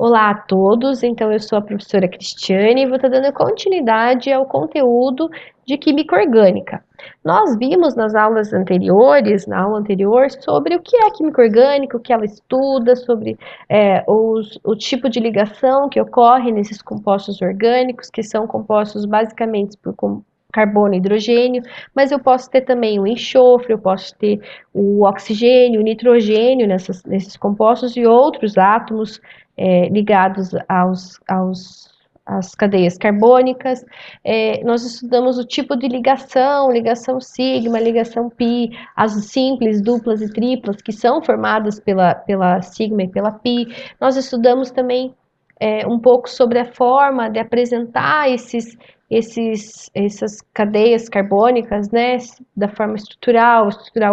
Olá a todos, então eu sou a professora Cristiane e vou estar dando continuidade ao conteúdo de Química Orgânica. Nós vimos nas aulas anteriores, na aula anterior, sobre o que é Química Orgânica, o que ela estuda, sobre o tipo de ligação que ocorre nesses compostos orgânicos, que são compostos basicamente por carbono e hidrogênio, mas eu posso ter também o enxofre, eu posso ter o oxigênio, o nitrogênio nesses compostos e outros átomos ligados às cadeias carbônicas. Nós estudamos o tipo de ligação sigma, ligação pi, as simples, duplas e triplas, que são formadas pela sigma e pela pi. Nós estudamos também um pouco sobre a forma de apresentar essas cadeias carbônicas, né, da forma estrutural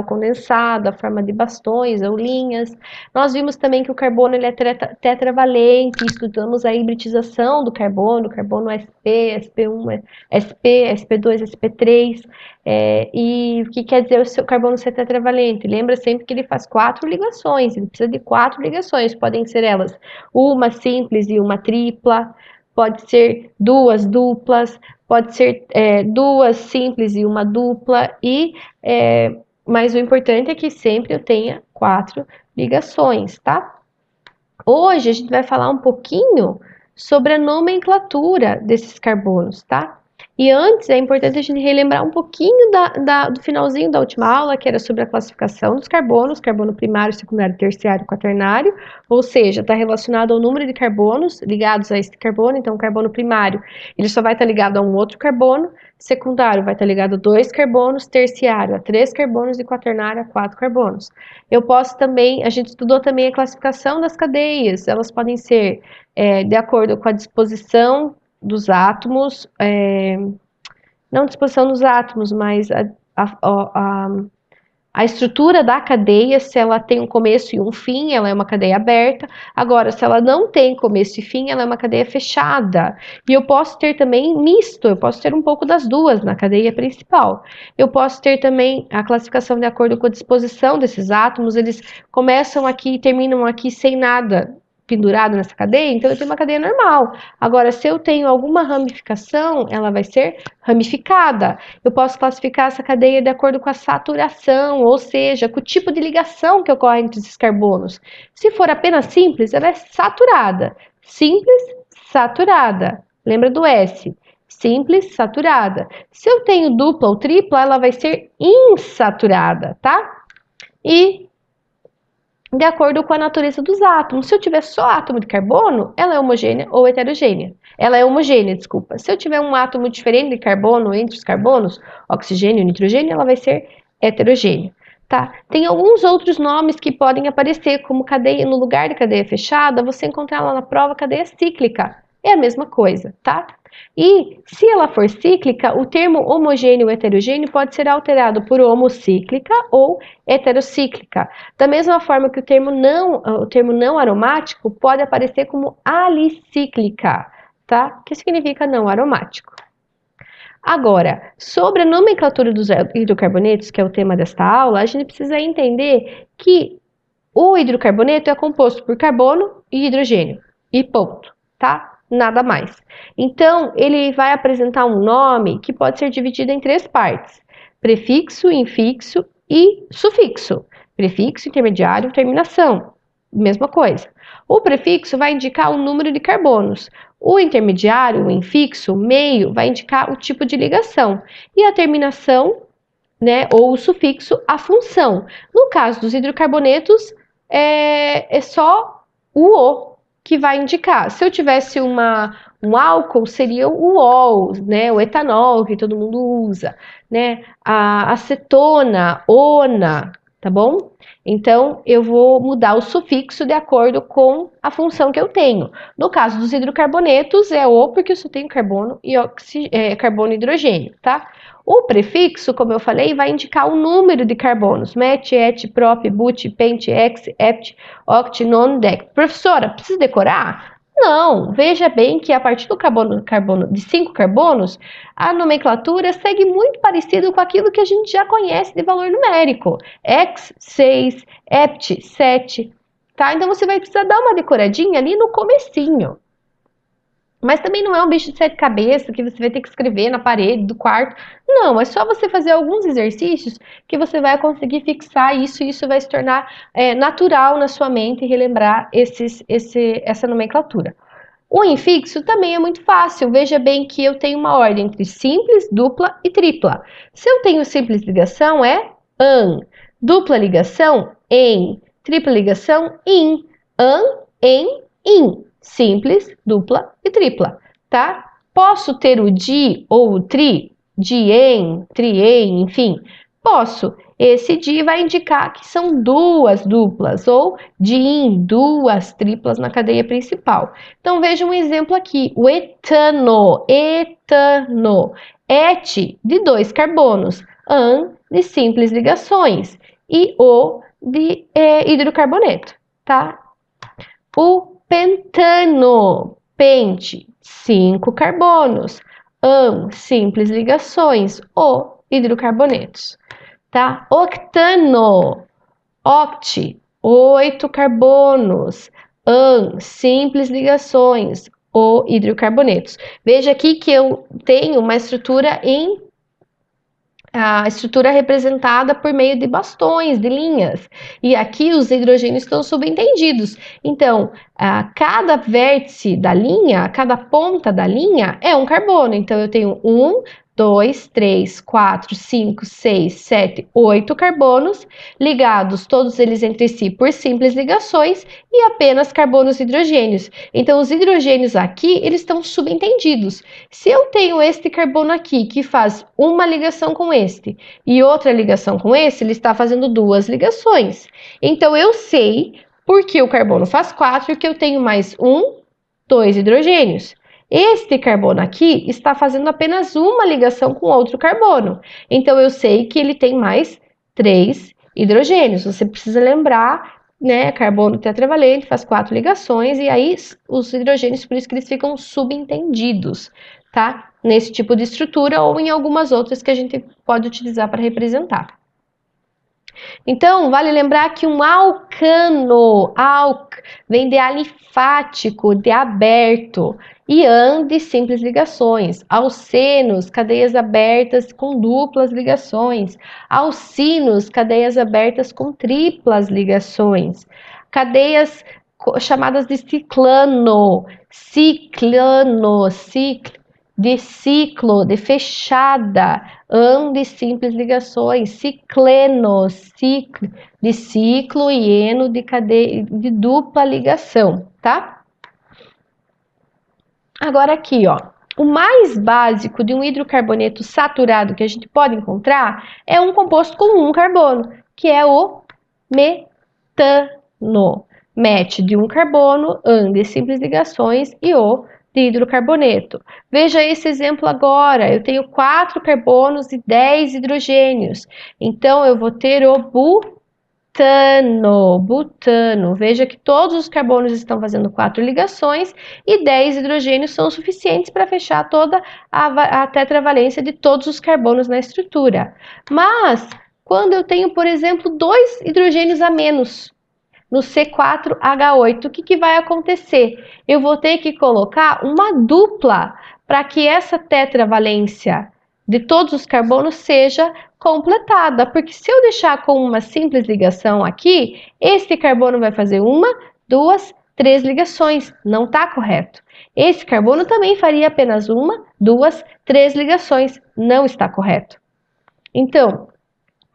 condensada, a forma de bastões ou linhas. Nós vimos também que o carbono ele é tetravalente, estudamos a hibridização do carbono sp, sp1, sp, sp2, sp3, e o que quer dizer o seu carbono ser tetravalente? Lembra sempre que ele faz 4 ligações, ele precisa de 4 ligações, podem ser elas uma simples e uma tripla, pode ser duas duplas, pode ser duas simples e uma dupla, mas o importante é que sempre eu tenha 4 ligações, tá? Hoje a gente vai falar um pouquinho sobre a nomenclatura desses carbonos, tá? E antes é importante a gente relembrar um pouquinho do finalzinho da última aula, que era sobre a classificação dos carbonos, carbono primário, secundário, terciário e quaternário, ou seja, está relacionado ao número de carbonos ligados a esse carbono. Então, o carbono primário, ele só vai estar ligado a um outro carbono, secundário vai estar ligado a 2 carbonos, terciário a 3 carbonos e quaternário a 4 carbonos. Eu posso também, a gente estudou também a classificação das cadeias, elas podem ser de acordo com a disposição dos átomos, não disposição dos átomos, mas a estrutura da cadeia, se ela tem um começo e um fim, ela é uma cadeia aberta. Agora, se ela não tem começo e fim, ela é uma cadeia fechada. E eu posso ter também misto, eu posso ter um pouco das duas na cadeia principal. Eu posso ter também a classificação de acordo com a disposição desses átomos, eles começam aqui e terminam aqui sem nada pendurado nessa cadeia, então eu tenho uma cadeia normal. Agora, se eu tenho alguma ramificação, ela vai ser ramificada. Eu posso classificar essa cadeia de acordo com a saturação, ou seja, com o tipo de ligação que ocorre entre esses carbonos. Se for apenas simples, ela é saturada. Simples, saturada. Lembra do S? Simples, saturada. Se eu tenho dupla ou tripla, ela vai ser insaturada, tá? E de acordo com a natureza dos átomos. Se eu tiver só átomo de carbono, ela é homogênea ou heterogênea. Ela é homogênea, desculpa. Se eu tiver um átomo diferente de carbono entre os carbonos, oxigênio e nitrogênio, ela vai ser heterogênea. Tá? Tem alguns outros nomes que podem aparecer, como cadeia, no lugar de cadeia fechada, você encontrar lá na prova cadeia cíclica. É a mesma coisa, tá? E se ela for cíclica, o termo homogêneo ou heterogêneo pode ser alterado por homocíclica ou heterocíclica. Da mesma forma que o termo não aromático pode aparecer como alicíclica, tá? Que significa não aromático. Agora, sobre a nomenclatura dos hidrocarbonetos, que é o tema desta aula, a gente precisa entender que o hidrocarboneto é composto por carbono e hidrogênio. E ponto, tá? Nada mais. Então, ele vai apresentar um nome que pode ser dividido em 3 partes: prefixo, infixo e sufixo. Prefixo, intermediário, terminação. Mesma coisa. O prefixo vai indicar o número de carbonos. O intermediário, o infixo, o meio, vai indicar o tipo de ligação. E a terminação, né, ou o sufixo, a função. No caso dos hidrocarbonetos, é só o O que vai indicar. Se eu tivesse um álcool, seria o ol, né, o etanol, que todo mundo usa, né, a acetona, ona, tá bom? Então, eu vou mudar o sufixo de acordo com a função que eu tenho. No caso dos hidrocarbonetos, é O, porque eu só tenho carbono e carbono e hidrogênio, tá? O prefixo, como eu falei, vai indicar o número de carbonos: met, et, prop, but, pent, ex, hept, oct, non, dec. Professora, precisa decorar? Não, veja bem que a partir do carbono de 5 carbonos, a nomenclatura segue muito parecido com aquilo que a gente já conhece de valor numérico. Ex, 6, hept, 7, tá? Então você vai precisar dar uma decoradinha ali no comecinho. Mas também não é um bicho de sete cabeças que você vai ter que escrever na parede do quarto. Não, é só você fazer alguns exercícios que você vai conseguir fixar isso e isso vai se tornar natural na sua mente e relembrar essa nomenclatura. O infixo também é muito fácil. Veja bem que eu tenho uma ordem entre simples, dupla e tripla. Se eu tenho simples ligação, é an. Dupla ligação, em. Tripla ligação, in. An, em, in. Simples, dupla e tripla, tá? Posso ter o di ou o tri, dien, trien, enfim. Posso. Esse di vai indicar que são duas duplas ou din, duas triplas na cadeia principal. Então veja um exemplo aqui, o etano, etano, et de dois carbonos, an de simples ligações e o de hidrocarboneto, tá? O pentano, pente, 5 carbonos, simples ligações, o hidrocarbonetos, tá? Octano, oct, 8 carbonos, simples ligações, o hidrocarbonetos. Veja aqui que eu tenho uma estrutura a estrutura representada por meio de bastões, de linhas. E aqui os hidrogênios estão subentendidos. Então, cada vértice da linha, cada ponta da linha é um carbono. Então, eu tenho 1, 2, 3, 4, 5, 6, 7, 8 carbonos ligados, todos eles entre si por simples ligações e apenas carbonos e hidrogênios. Então, os hidrogênios aqui, eles estão subentendidos. Se eu tenho este carbono aqui que faz uma ligação com este e outra ligação com esse, ele está fazendo duas ligações. Então, eu sei, porque o carbono faz 4, que eu tenho mais 2 hidrogênios. Este carbono aqui está fazendo apenas uma ligação com outro carbono. Então, eu sei que ele tem mais 3 hidrogênios. Você precisa lembrar, né? Carbono tetravalente faz 4 ligações e aí os hidrogênios, por isso que eles ficam subentendidos, tá? Nesse tipo de estrutura ou em algumas outras que a gente pode utilizar para representar. Então, vale lembrar que um alcano, vem de alifático, de aberto, e an de simples ligações. Alcenos, cadeias abertas com duplas ligações. Alcinos, cadeias abertas com triplas ligações. Cadeias chamadas de ciclano, de ciclo, de fechada, de simples ligações, cicleno, de ciclo e eno de cadeia de dupla ligação, tá? Agora aqui, ó, o mais básico de um hidrocarboneto saturado que a gente pode encontrar é um composto com um carbono, que é o metano. Met de um carbono, de simples ligações e o de hidrocarboneto. Veja esse exemplo agora, eu tenho 4 carbonos e 10 hidrogênios, então eu vou ter o butano. Veja que todos os carbonos estão fazendo 4 ligações e 10 hidrogênios são suficientes para fechar toda a tetravalência de todos os carbonos na estrutura. Mas, quando eu tenho, por exemplo, 2 hidrogênios a menos, no C4H8, o que vai acontecer? Eu vou ter que colocar uma dupla para que essa tetravalência de todos os carbonos seja completada, porque se eu deixar com uma simples ligação aqui, este carbono vai fazer 1, 2, 3 ligações, não está correto. Esse carbono também faria apenas 1, 2, 3 ligações, não está correto. Então,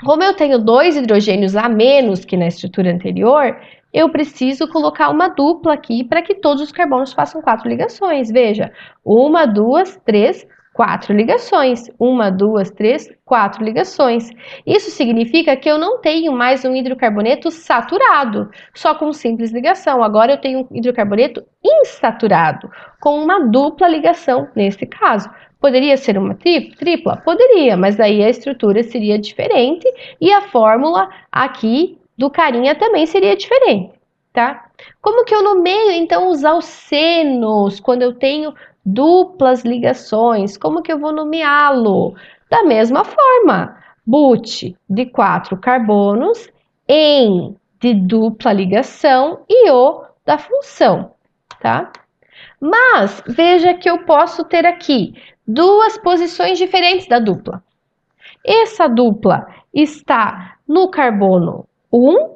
como eu tenho 2 hidrogênios a menos que na estrutura anterior, eu preciso colocar uma dupla aqui para que todos os carbonos façam 4 ligações. Veja, 1, 2, 3, 4 ligações. 1, 2, 3, 4 ligações. Isso significa que eu não tenho mais um hidrocarboneto saturado, só com simples ligação. Agora eu tenho um hidrocarboneto insaturado, com uma dupla ligação nesse caso. Poderia ser uma tripla? Poderia, mas aí a estrutura seria diferente e a fórmula aqui do carinha também seria diferente, tá? Como que eu nomeio, então, os alcenos quando eu tenho duplas ligações? Como que eu vou nomeá-lo? Da mesma forma, but de 4 carbonos, em de dupla ligação e O da função, tá? Mas veja que eu posso ter aqui duas posições diferentes da dupla. Essa dupla está no carbono 1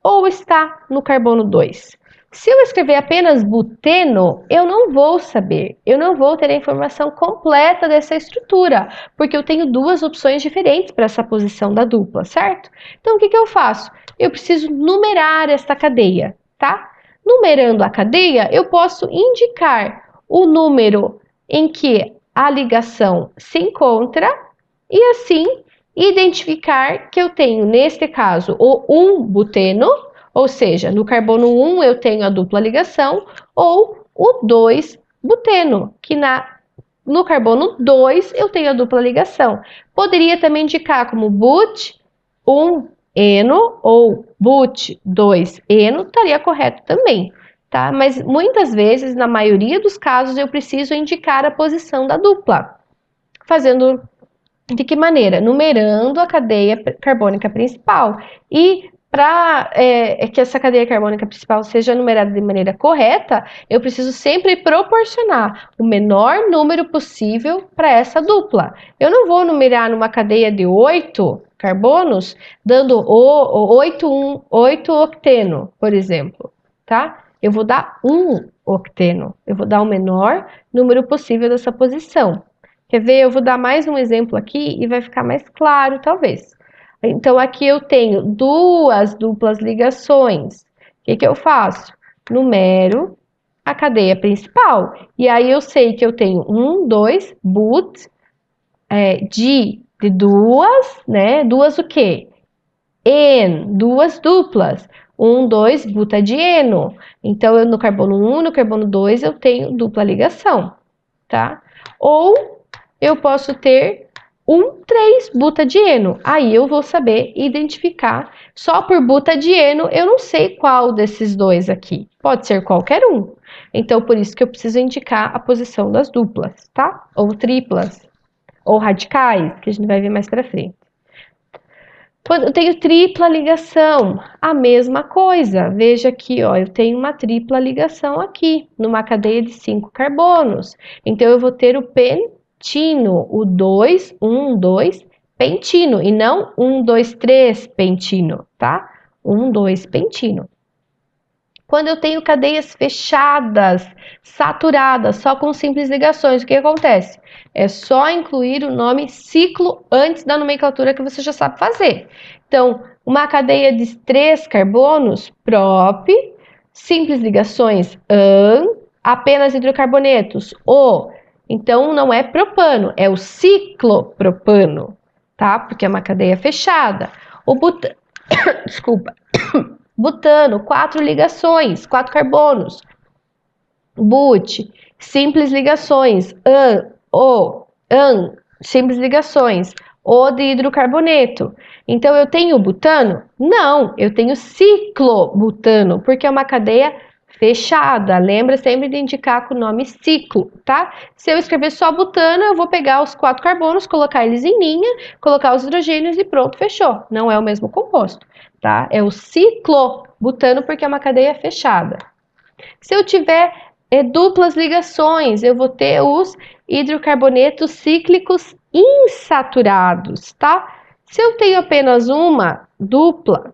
ou está no carbono 2? Se eu escrever apenas buteno, eu não vou saber, eu não vou ter a informação completa dessa estrutura, porque eu tenho duas opções diferentes para essa posição da dupla, certo? Então, o que eu faço? Eu preciso numerar esta cadeia, tá? Numerando a cadeia, eu posso indicar o número em que a ligação se encontra e assim identificar que eu tenho, neste caso, o 1-buteno, ou seja, no carbono 1 eu tenho a dupla ligação, ou o 2-buteno, que no carbono 2 eu tenho a dupla ligação. Poderia também indicar como but 1-eno ou but 2-eno, estaria correto também, tá? Mas muitas vezes, na maioria dos casos, eu preciso indicar a posição da dupla, fazendo de que maneira? Numerando a cadeia carbônica principal. E para que essa cadeia carbônica principal seja numerada de maneira correta, eu preciso sempre proporcionar o menor número possível para essa dupla. Eu não vou numerar numa cadeia de 8 carbonos, dando 8 octeno, por exemplo, tá? Eu vou dar 1 octeno, eu vou dar o menor número possível dessa posição. Quer ver? Eu vou dar mais um exemplo aqui e vai ficar mais claro, talvez. Então, aqui eu tenho duas duplas ligações. O que eu faço? Numero a cadeia principal. E aí eu sei que eu tenho 1, 2, but, de duas, né? Duas o quê? Duas duplas. 1, 2, butadieno. Então, no carbono 1 e no carbono 2 eu tenho dupla ligação, tá? Ou eu posso ter 3-butadieno. Aí eu vou saber identificar. Só por butadieno eu não sei qual desses dois aqui. Pode ser qualquer um. Então, por isso que eu preciso indicar a posição das duplas, tá? Ou triplas. Ou radicais, que a gente vai ver mais pra frente. Quando eu tenho tripla ligação, a mesma coisa. Veja aqui, ó, eu tenho uma tripla ligação aqui, numa cadeia de 5 carbonos. Então, eu vou ter o pentino, o 2, 1, 2, pentino, e não 1, 2, 3, pentino, tá? 1, 2, pentino. Quando eu tenho cadeias fechadas, saturadas, só com simples ligações, o que acontece? É só incluir o nome ciclo antes da nomenclatura que você já sabe fazer. Então, uma cadeia de 3 carbonos, prop, simples ligações, an, apenas hidrocarbonetos, o. Então, não é propano, é o ciclopropano, tá? Porque é uma cadeia fechada. O butano, desculpa. Butano, 4 ligações, 4 carbonos. But, simples ligações. Simples ligações. O de hidrocarboneto. Então, eu tenho butano? Não, eu tenho ciclobutano, porque é uma cadeia fechada. Lembra sempre de indicar com o nome ciclo, tá? Se eu escrever só butano, eu vou pegar os 4 carbonos, colocar eles em linha, colocar os hidrogênios e pronto, fechou. Não é o mesmo composto, tá? É o ciclobutano porque é uma cadeia fechada. Se eu tiver duplas ligações, eu vou ter os hidrocarbonetos cíclicos insaturados, tá? Se eu tenho apenas uma dupla,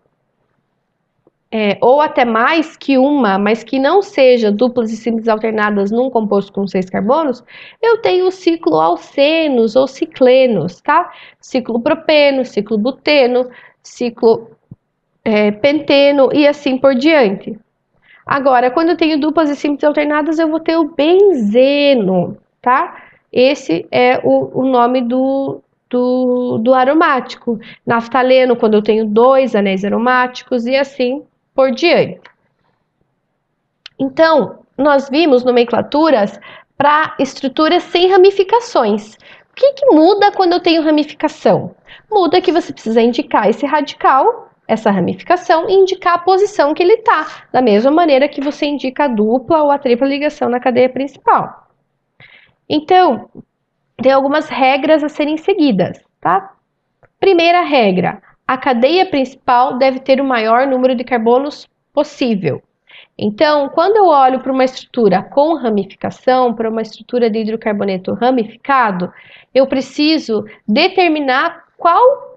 ou até mais que uma, mas que não seja duplas e simples alternadas num composto com 6 carbonos, eu tenho o ciclo alcenos ou ciclenos, tá? Ciclo propeno, ciclo buteno, ciclo penteno e assim por diante. Agora, quando eu tenho duplas e simples alternadas, eu vou ter o benzeno, tá? Esse é o nome do aromático. Naftaleno, quando eu tenho 2 anéis aromáticos e assim por diante. Então, nós vimos nomenclaturas para estruturas sem ramificações. O que muda quando eu tenho ramificação? Muda que você precisa indicar esse radical, essa ramificação, e indicar a posição que ele está, da mesma maneira que você indica a dupla ou a tripla ligação na cadeia principal. Então, tem algumas regras a serem seguidas, tá? Primeira regra, a cadeia principal deve ter o maior número de carbonos possível. Então, quando eu olho para uma estrutura com ramificação, para uma estrutura de hidrocarboneto ramificado, eu preciso determinar qual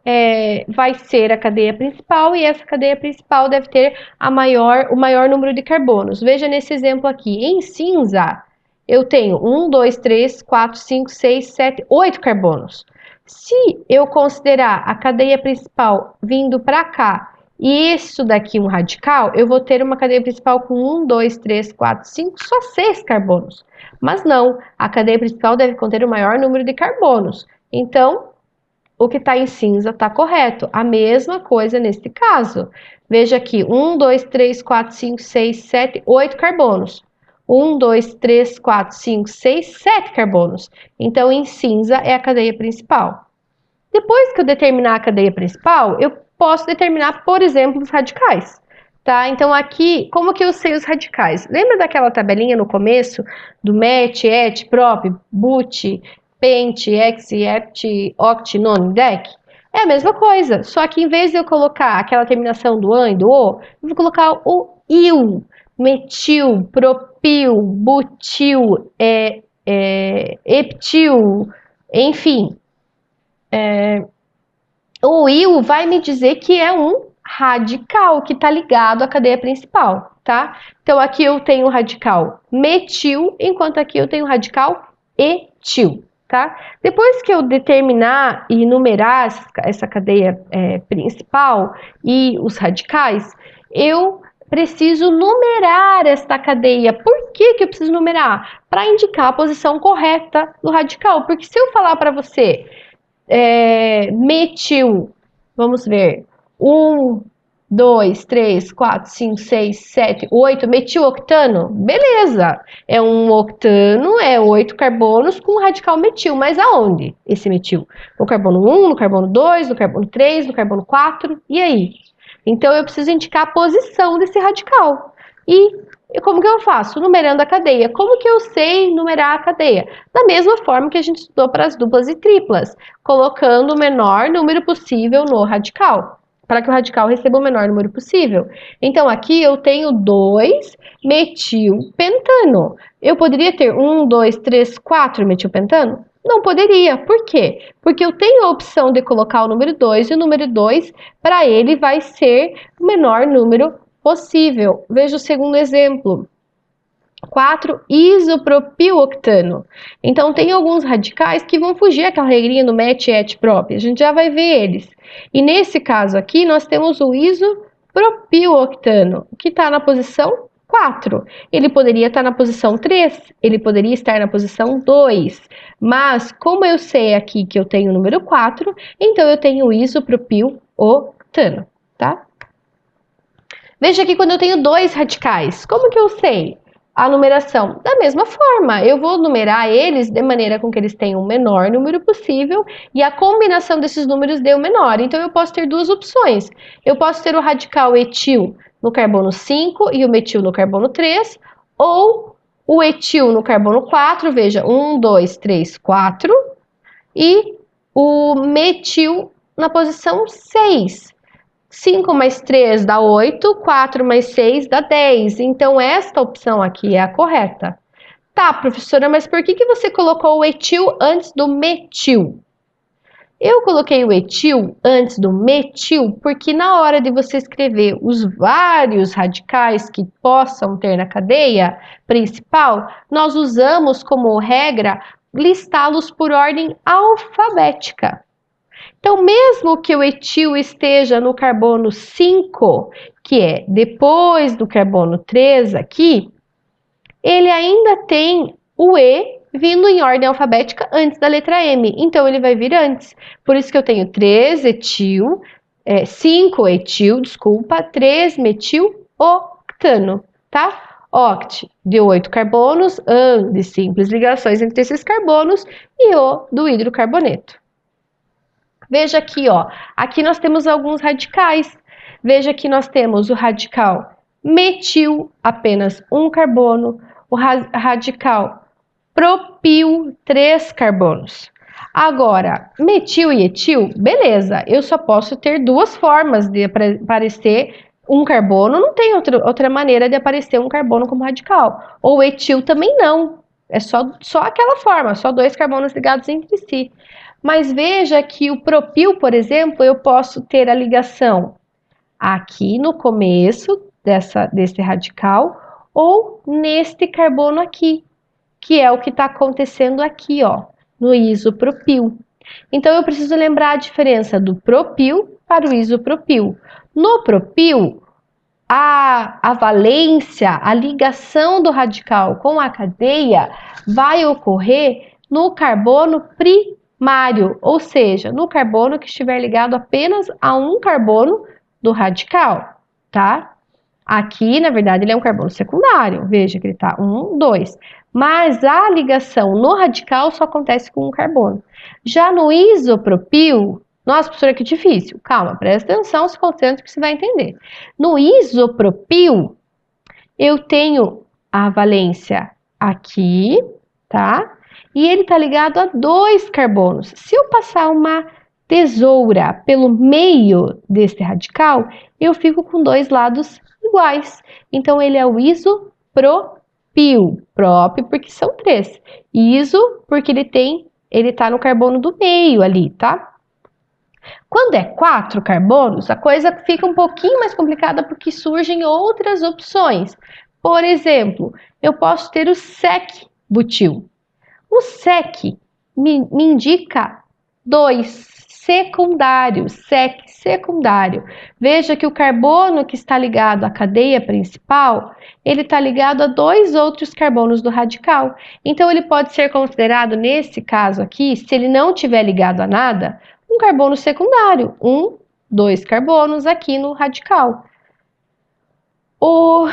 vai ser a cadeia principal, e essa cadeia principal deve ter o maior número de carbonos. Veja nesse exemplo aqui, em cinza, eu tenho 1, 2, 3, 4, 5, 6, 7, 8 carbonos. Se eu considerar a cadeia principal vindo para cá e isso daqui um radical, eu vou ter uma cadeia principal com 1, 2, 3, 4, 5, só 6 carbonos. Mas não, a cadeia principal deve conter o maior número de carbonos. Então, o que está em cinza está correto. A mesma coisa nesse caso. Veja aqui, 1, 2, 3, 4, 5, 6, 7, 8 carbonos. 1, 2, 3, 4, 5, 6, 7 carbonos. Então, em cinza é a cadeia principal. Depois que eu determinar a cadeia principal, eu posso determinar, por exemplo, os radicais. Tá? Então, aqui, como que eu sei os radicais? Lembra daquela tabelinha no começo do MET, ET, PROP, BUT, PENT, HEX, HEPT, OCT, NON, DEC? É a mesma coisa, só que em vez de eu colocar aquela terminação do AN e do O, eu vou colocar o IL, metil, propil, butil, eptil, enfim. O IL vai me dizer que é um radical que está ligado à cadeia principal, tá? Então aqui eu tenho o radical metil, enquanto aqui eu tenho o radical etil, tá? Depois que eu determinar e numerar essa cadeia principal e os radicais, eu preciso numerar esta cadeia. Por que que eu preciso numerar? Para indicar a posição correta do radical. Porque se eu falar para você metil, vamos ver, 1, 2, 3, 4, 5, 6, 7, 8, metiloctano, beleza, é um octano, é 8 carbonos com radical metil, mas aonde esse metil? No carbono 1, no carbono 2, no carbono 3, no carbono 4, e aí? Então eu preciso indicar a posição desse radical. E como que eu faço? Numerando a cadeia. Como que eu sei numerar a cadeia? Da mesma forma que a gente estudou para as duplas e triplas, colocando o menor número possível no radical, para que o radical receba o menor número possível. Então, aqui eu tenho 2 metilpentano. Eu poderia ter 1, 2, 3, 4 metilpentano? Não poderia. Por quê? Porque eu tenho a opção de colocar o número 2, e o número 2, para ele, vai ser o menor número possível. Veja o segundo exemplo. 4 isopropiloctano. Então, tem alguns radicais que vão fugir aquela regrinha do MET, ET, PROP. A gente já vai ver eles. E nesse caso aqui, nós temos o isopropiloctano, que está na posição 4. Ele poderia estar na posição 3, ele poderia estar na posição 2. Mas, como eu sei aqui que eu tenho o número 4, então eu tenho o isopropiloctano, tá? Veja aqui quando eu tenho 2 radicais. Como que eu sei a numeração? Da mesma forma, eu vou numerar eles de maneira com que eles tenham o menor número possível e a combinação desses números dê o menor. Então, eu posso ter duas opções. Eu posso ter o radical etil no carbono 5 e o metil no carbono 3, ou o etil no carbono 4, veja, 1, 2, 3, 4, e o metil na posição 6. 5 mais 3 dá 8, 4 mais 6 dá 10. Então, esta opção aqui é a correta. Tá, professora, mas por que você colocou o etil antes do metil? Eu coloquei o etil antes do metil porque na hora de você escrever os vários radicais que possam ter na cadeia principal, nós usamos como regra listá-los por ordem alfabética. Então, mesmo que o etil esteja no carbono 5, que é depois do carbono 3 aqui, ele ainda tem o E vindo em ordem alfabética antes da letra M. Então, ele vai vir antes. Por isso que eu tenho 3 etil, 5 etil, desculpa, 3 metil octano, tá? Oct de 8 carbonos, an de simples ligações entre esses carbonos e O do hidrocarboneto. Veja aqui, ó. Aqui nós temos alguns radicais. Veja que nós temos o radical metil, apenas um carbono. O radical propil, 3 carbonos. Agora, metil e etil, beleza, eu só posso ter duas formas de aparecer um carbono, não tem outra maneira de aparecer um carbono como radical. Ou etil também não, é só aquela forma, só dois carbonos ligados entre si. Mas veja que o propil, por exemplo, eu posso ter a ligação aqui no começo desse radical ou neste carbono aqui, que é o que está acontecendo aqui, ó, no isopropil. Então, eu preciso lembrar a diferença do propil para o isopropil. No propil, a valência, a ligação do radical com a cadeia vai ocorrer no carbono primário, ou seja, no carbono que estiver ligado apenas a um carbono do radical, tá? Aqui, na verdade, ele é um carbono secundário. Veja que ele tá 1, 2. Mas a ligação no radical só acontece com um carbono. Já no isopropil, nossa, professora, que difícil. Calma, presta atenção, se concentre que você vai entender. No isopropil, eu tenho a valência aqui, tá? E ele tá ligado a dois carbonos. Se eu passar uma tesoura pelo meio desse radical, eu fico com dois lados iguais. Então, ele é o isopropil. Prop, porque são três. Iso, porque ele tá no carbono do meio ali, tá? Quando é 4 carbonos, a coisa fica um pouquinho mais complicada porque surgem outras opções. Por exemplo, eu posso ter o sec-butil. O sec me indica 2 secundário, sec secundário. Veja que o carbono que está ligado à cadeia principal, ele está ligado a dois outros carbonos do radical. Então, ele pode ser considerado, nesse caso aqui, se ele não tiver ligado a nada, um carbono secundário, 2 carbonos aqui no radical. O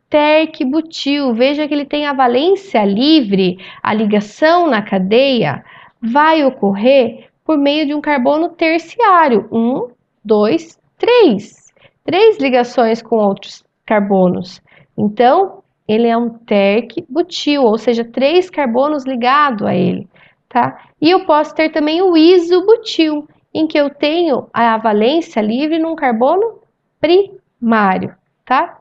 terc-butil, veja que ele tem a valência livre, a ligação na cadeia vai ocorrer por meio de um carbono terciário, 2, 3. 3 ligações com outros carbonos. Então, ele é um terc-butil, ou seja, 3 carbonos ligados a ele, tá? E eu posso ter também o isobutil, em que eu tenho a valência livre num carbono primário, tá?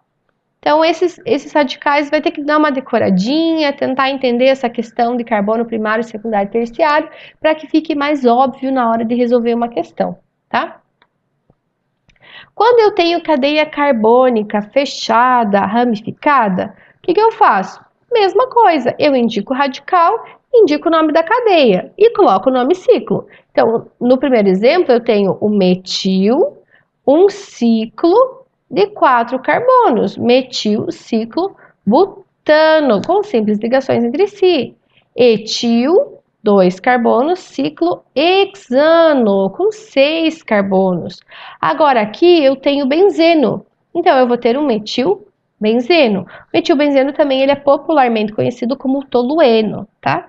Então, esses radicais vai ter que dar uma decoradinha, tentar entender essa questão de carbono primário, secundário e terciário, para que fique mais óbvio na hora de resolver uma questão, tá? Quando eu tenho cadeia carbônica fechada, ramificada, o que eu faço? Mesma coisa, eu indico o radical, indico o nome da cadeia e coloco o nome ciclo. Então, no primeiro exemplo, eu tenho o metil, um ciclo de 4 carbonos, metil, ciclo, butano, com simples ligações entre si. Etil, 2 carbonos, ciclo hexano, com 6 carbonos. Agora, aqui eu tenho benzeno, então eu vou ter um metilbenzeno. O metilbenzeno também ele é popularmente conhecido como tolueno, tá?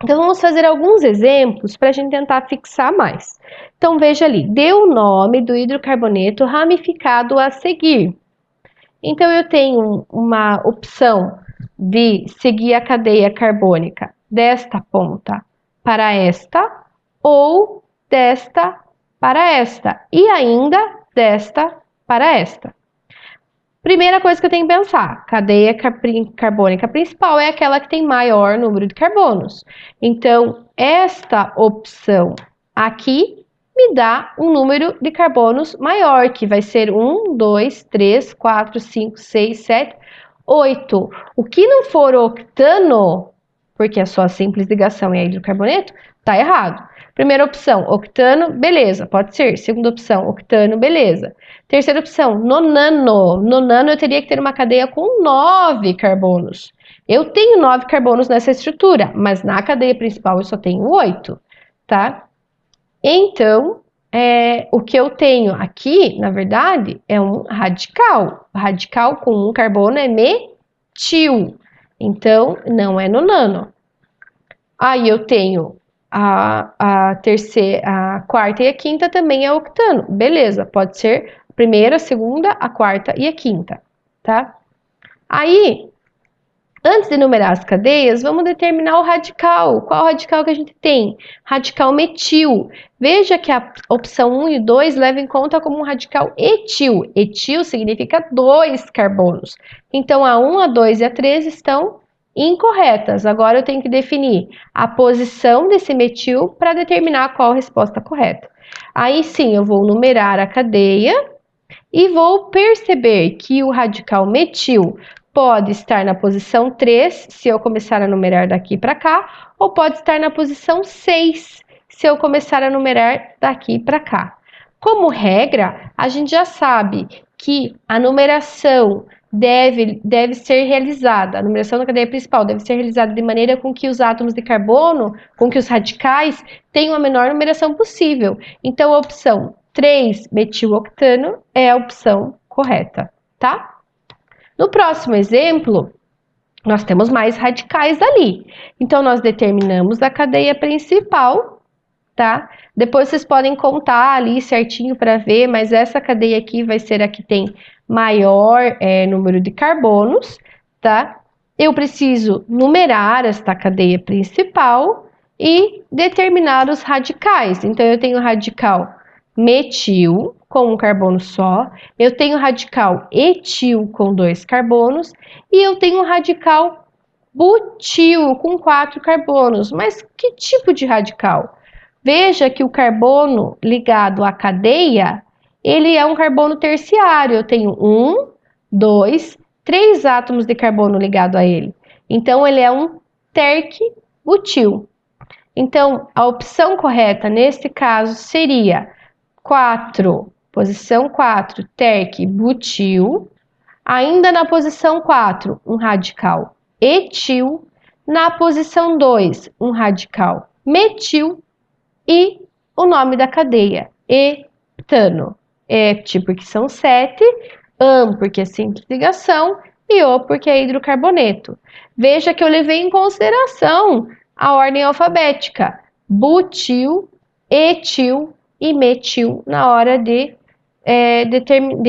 Então, vamos fazer alguns exemplos para a gente tentar fixar mais. Então, veja ali, dê o nome do hidrocarboneto ramificado a seguir. Então, eu tenho uma opção de seguir a cadeia carbônica desta ponta para esta, ou desta para esta, e ainda desta para esta. Primeira coisa que eu tenho que pensar, cadeia carbônica principal é aquela que tem maior número de carbonos. Então, esta opção aqui me dá um número de carbonos maior, que vai ser 1, 2, 3, 4, 5, 6, 7, 8. O que não for octano, porque é só a simples ligação e a hidrocarboneto, tá errado. Primeira opção, octano, beleza, pode ser. Segunda opção, octano, beleza. Terceira opção, nonano. Nonano eu teria que ter uma cadeia com 9 carbonos. Eu tenho 9 carbonos nessa estrutura, mas na cadeia principal eu só tenho 8, tá? Então, o que eu tenho aqui, na verdade, é um radical. Radical com um carbono é metil. Então, não é nonano. Aí eu tenho a terceira, a quarta e a quinta também é octano. Beleza, pode ser a primeira, a segunda, a quarta e a quinta, tá? Aí, Antes de numerar as cadeias, vamos determinar o radical. Qual radical que a gente tem? Radical metil. Veja que a opção 1 e 2 leva em conta como um radical etil. Etil significa 2 carbonos. Então, a 1, a 2 e a 3 estão incorretas. Agora, eu tenho que definir a posição desse metil para determinar qual a resposta correta. Aí sim, eu vou numerar a cadeia e vou perceber que o radical metil pode estar na posição 3, se eu começar a numerar daqui para cá, ou pode estar na posição 6, se eu começar a numerar daqui para cá. Como regra, a gente já sabe que a numeração deve ser realizada, a numeração da cadeia principal deve ser realizada de maneira com que os átomos de carbono, com que os radicais tenham a menor numeração possível. Então, a opção 3, metiloctano, é a opção correta, tá? No próximo exemplo, nós temos mais radicais ali. Então, nós determinamos a cadeia principal, tá? Depois vocês podem contar ali certinho para ver, mas essa cadeia aqui vai ser a que tem maior número de carbonos, tá? Eu preciso numerar esta cadeia principal e determinar os radicais. Então, eu tenho o radical metil com um carbono só, eu tenho radical etil com 2 carbonos e eu tenho um radical butil com 4 carbonos. Mas que tipo de radical? Veja que o carbono ligado à cadeia, ele é um carbono terciário. Eu tenho 1, 2, 3 átomos de carbono ligado a ele. Então, ele é um terc-butil. Então, a opção correta nesse caso seria 4, posição 4, terc-butil. Ainda na posição 4, um radical etil. Na posição 2, um radical metil. E o nome da cadeia, etano. Et porque são 7, am porque é simples ligação e o porque é hidrocarboneto. Veja que eu levei em consideração a ordem alfabética, butil, etil e metil na hora de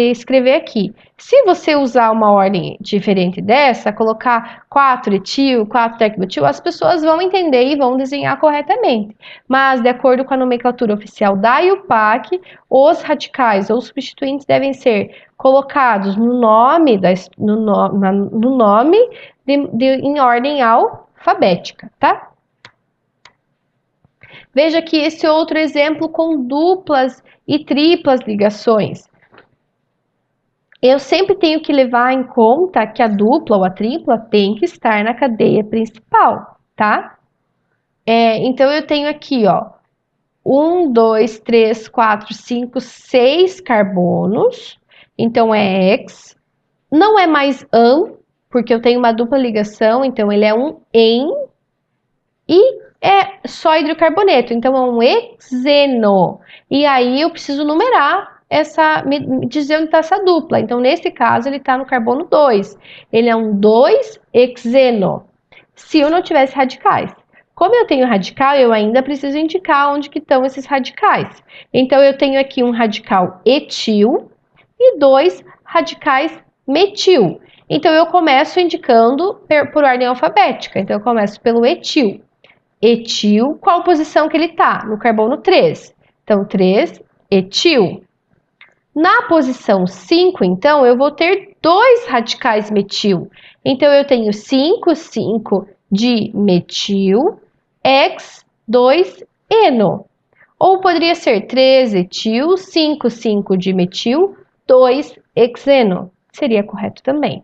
escrever aqui. Se você usar uma ordem diferente dessa, colocar 4 etil, 4 terc-butil, as pessoas vão entender e vão desenhar corretamente. Mas, de acordo com a nomenclatura oficial da IUPAC, os radicais ou substituintes devem ser colocados no nome, em ordem alfabética, tá? Veja aqui esse outro exemplo com duplas e triplas ligações. Eu sempre tenho que levar em conta que a dupla ou a tripla tem que estar na cadeia principal, tá? Então, eu tenho aqui, ó, 1, 2, 3, 4, 5, 6 carbonos. Então, é X. Não é mais an, porque eu tenho uma dupla ligação, então ele é um en. E é só hidrocarboneto, então é um hexeno. E aí eu preciso numerar dizer onde está essa dupla. Então, nesse caso, ele está no carbono 2. Ele é um 2-hexeno. Se eu não tivesse radicais. Como eu tenho radical, eu ainda preciso indicar onde que estão esses radicais. Então, eu tenho aqui um radical etil e 2 radicais metil. Então, eu começo indicando por ordem alfabética. Então, eu começo pelo etil. Etil, qual posição que ele está? No carbono 3. Então, 3, etil. Na posição 5, então, eu vou ter 2 radicais metil. Então, eu tenho 5, 5 de metil, X, 2, eno. Ou poderia ser 3 etil, 5, 5 de metil, 2 hexeno. Seria correto também.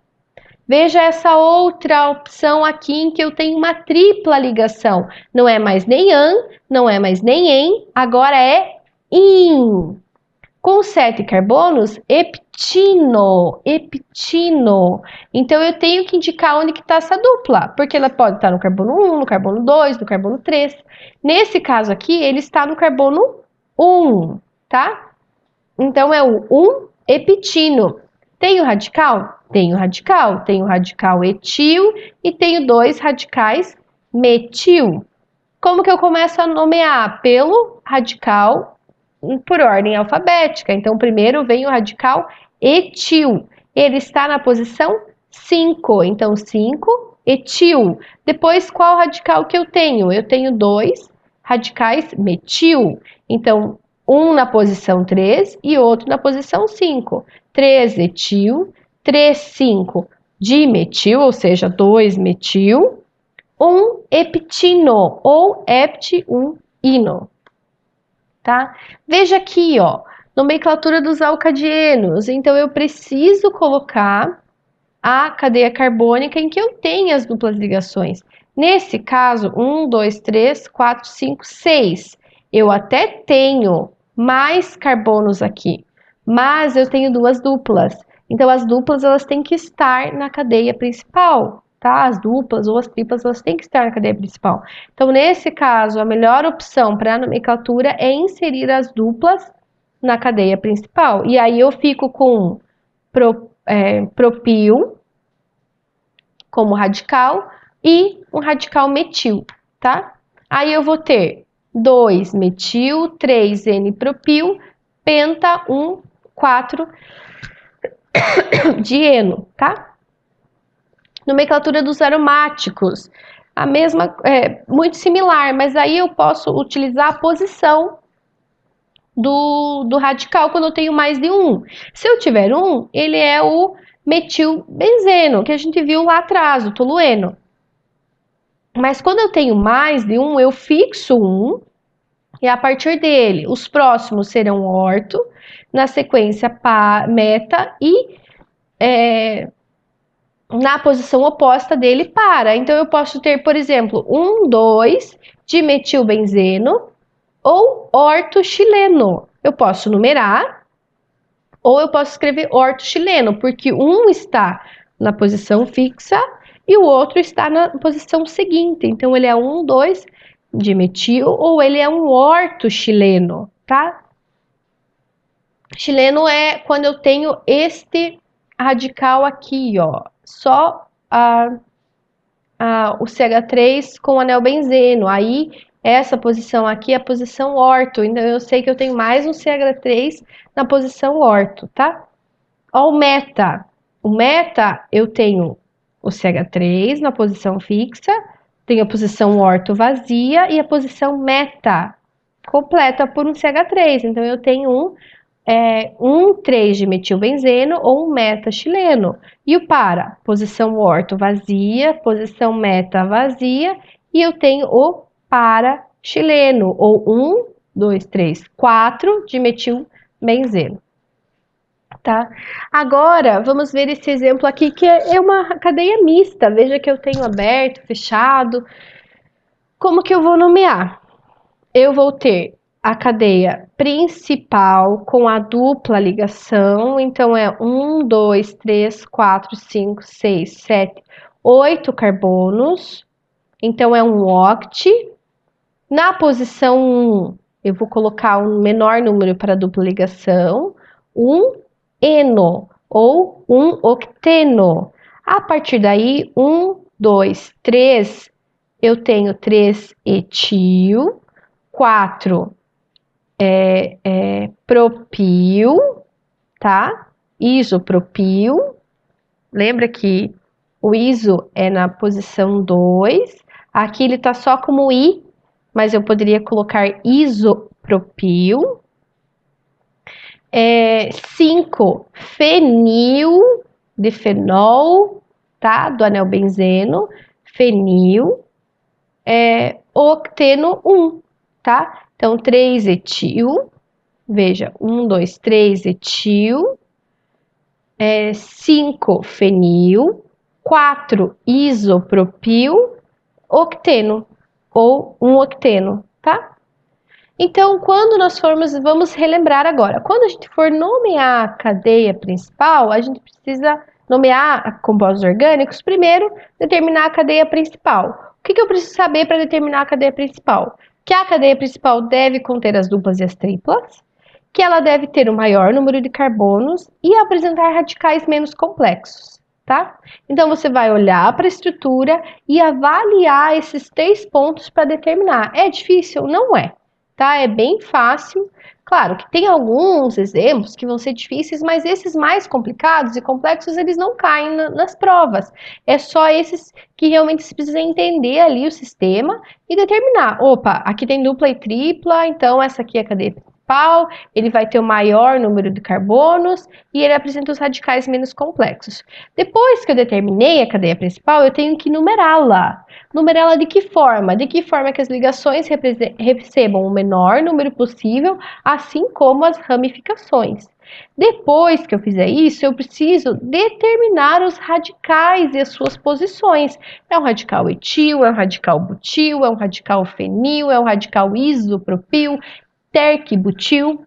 Veja essa outra opção aqui em que eu tenho uma tripla ligação. Não é mais nem an, não é mais nem en, agora é in. Com 7 carbonos, heptino. Então, eu tenho que indicar onde que está essa dupla, porque ela pode estar no carbono 1, no carbono 2, no carbono 3. Nesse caso aqui, ele está no carbono 1, tá? Então, é o 1-heptino. Tenho radical? Tenho radical. Tenho radical etil e tenho 2 radicais metil. Como que eu começo a nomear? Pelo radical por ordem alfabética. Então, primeiro vem o radical etil. Ele está na posição 5. Então, 5, etil. Depois, qual radical que eu tenho? Eu tenho 2 radicais metil. Então, um na posição 3 e outro na posição 5. 3 etil, 3, 5 dimetil, ou seja, 2 metil, 1 heptino ou heptino, tá? Veja aqui, ó, nomenclatura dos alcadienos. Então, eu preciso colocar a cadeia carbônica em que eu tenho as duplas ligações. Nesse caso, 1, 2, 3, 4, 5, 6. Eu até tenho mais carbonos aqui, mas eu tenho duas duplas. Então, as duplas elas têm que estar na cadeia principal, tá? As duplas ou as triplas elas têm que estar na cadeia principal. Então, nesse caso, a melhor opção para a nomenclatura é inserir as duplas na cadeia principal. E aí eu fico com propil como radical e um radical metil, tá? Aí eu vou ter 2 metil, 3 N-propil, penta 1, 4 dieno, tá? Nomenclatura dos aromáticos, a mesma, muito similar, mas aí eu posso utilizar a posição do radical quando eu tenho mais de um. Se eu tiver um, ele é o metilbenzeno, que a gente viu lá atrás, o tolueno. Mas quando eu tenho mais de um, eu fixo um, e a partir dele, os próximos serão orto, na sequência meta e na posição oposta dele para. Então eu posso ter, por exemplo, 1, 2 de metilbenzeno ou orto chileno. Eu posso numerar ou eu posso escrever orto chileno, porque um está na posição fixa e o outro está na posição seguinte. Então ele é 1, 2 de metil ou ele é um orto chileno, tá? Chileno é quando eu tenho este radical aqui, ó, só o CH3 com anel benzeno. Aí essa posição aqui é a posição orto, então eu sei que eu tenho mais um CH3 na posição orto, tá? Ó, o meta. O meta eu tenho o CH3 na posição fixa, tenho a posição orto vazia e a posição meta completa por um CH3. Então eu tenho um 3 de metilbenzeno ou um meta chileno. E o para? Posição orto vazia, posição meta vazia, e eu tenho o para chileno, ou 1, 2, 3, 4 de metilbenzeno. Tá? Agora, vamos ver esse exemplo aqui, que é uma cadeia mista. Veja que eu tenho aberto, fechado. Como que eu vou nomear? Eu vou ter a cadeia principal com a dupla ligação, então é 1, 2, 3, 4, 5, 6, 7, 8 carbonos, então é um oct. Na posição 1, eu vou colocar um menor número para a dupla ligação, um eno, ou um octeno. A partir daí, 1, 2, 3, eu tenho 3 etil, 4 propil, tá? Isopropil. Lembra que o iso é na posição 2. Aqui ele tá só como I, mas eu poderia colocar isopropil. 5 fenil de fenol, tá? Do anel benzeno. Fenil. Octeno 1, tá? Então, 3 etil, veja, 1, 2, 3 etil, 5 fenil, 4 isopropil, octeno, ou um octeno, tá? Então, quando nós formos, vamos relembrar agora, quando a gente for nomear a cadeia principal, a gente precisa nomear compostos orgânicos, primeiro, determinar a cadeia principal. O que eu preciso saber para determinar a cadeia principal? Que a cadeia principal deve conter as duplas e as triplas, que ela deve ter o maior número de carbonos e apresentar radicais menos complexos, tá? Então, você vai olhar para a estrutura e avaliar esses 3 pontos para determinar. É difícil? Não é, tá? É bem fácil. Claro que tem alguns exemplos que vão ser difíceis, mas esses mais complicados e complexos, eles não caem nas provas. É só esses que realmente se precisa entender ali o sistema e determinar. Opa, aqui tem dupla e tripla, então essa aqui é a cadeia principal, ele vai ter o maior número de carbonos e ele apresenta os radicais menos complexos. Depois que eu determinei a cadeia principal, eu tenho que numerá-la. Numerá-la de que forma? De que forma que as ligações recebam o menor número possível, assim como as ramificações. Depois que eu fizer isso, eu preciso determinar os radicais e as suas posições. É um radical etil, é um radical butil, é um radical fenil, é um radical isopropil, terquibutil.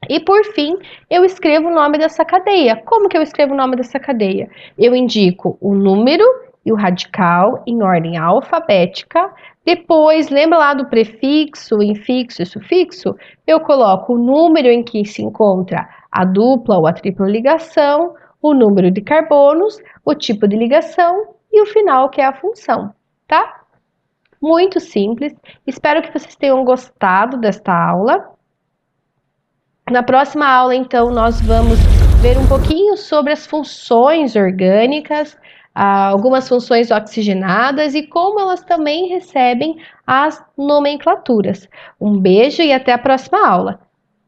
E por fim, eu escrevo o nome dessa cadeia. Como que eu escrevo o nome dessa cadeia? Eu indico o número e o radical em ordem alfabética. Depois, lembra lá do prefixo, infixo e sufixo? Eu coloco o número em que se encontra a dupla ou a tripla ligação, o número de carbonos, o tipo de ligação e o final, que é a função, tá? Muito simples. Espero que vocês tenham gostado desta aula. Na próxima aula, então, nós vamos ver um pouquinho sobre as funções orgânicas, algumas funções oxigenadas e como elas também recebem as nomenclaturas. Um beijo e até a próxima aula!